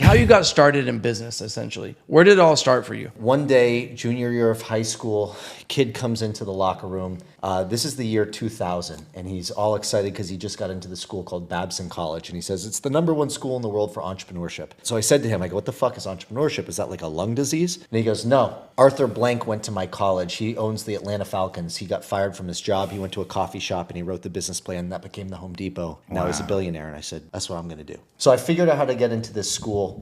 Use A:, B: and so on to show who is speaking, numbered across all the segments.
A: how you got started in business, essentially. Where did it all start for you?
B: One day, junior year of high school, kid comes into the locker room. This is the year 2000, and he's all excited because he just got into the school called Babson College, and he says, it's the #1 school in the world for entrepreneurship. So I said to him, I go, what the fuck is entrepreneurship? Is that like a lung disease? And he goes, no. Arthur Blank went to my college. He owns the Atlanta Falcons. He got fired from his job. He went to a coffee shop, and he wrote the business plan. That became the Home Depot. Now he's a billionaire, and I said, that's what I'm going to do. So I figured out how to get into this school,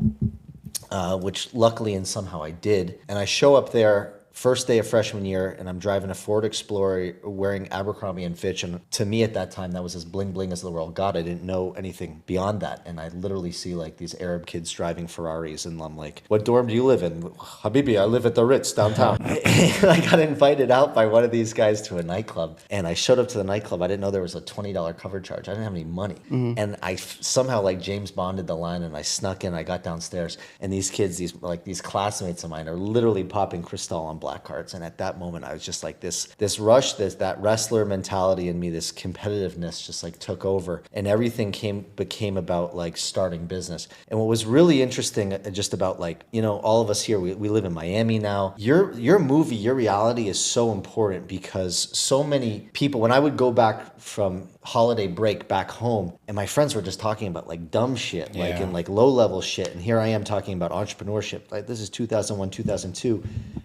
B: which luckily and somehow I did. And I show up there first day of freshman year, and I'm driving a Ford Explorer wearing Abercrombie and Fitch. And to me at that time, that was as bling bling as the world got. I didn't know anything beyond that. And I literally see like these Arab kids driving Ferraris, and I'm like, what dorm do you live in? Habibi, I live at the Ritz downtown. I got invited out by one of these guys to a nightclub, and I showed up to the nightclub. I didn't know there was a $20 cover charge. I didn't have any money. And I somehow like James Bonded the line, and I snuck in. I got downstairs, and these kids, these classmates of mine are literally popping Cristal on black cards. And at that moment, I was just like this rush, that wrestler mentality in me, this competitiveness just like took over, and everything became about like starting business. And what was really interesting just about like, all of us here, we live in Miami now. Your movie, your reality is so important because so many people, when I would go back from holiday break back home, and my friends were just talking about like dumb shit, and like low level shit, and here I am talking about entrepreneurship. Like this is 2001, 2002.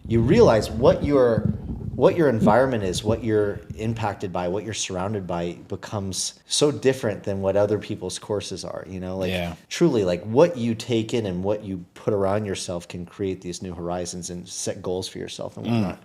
B: You realize what your environment is, what you're impacted by, what you're surrounded by becomes so different than what other people's courses are, truly like what you take in and what you put around yourself can create these new horizons and set goals for yourself and whatnot.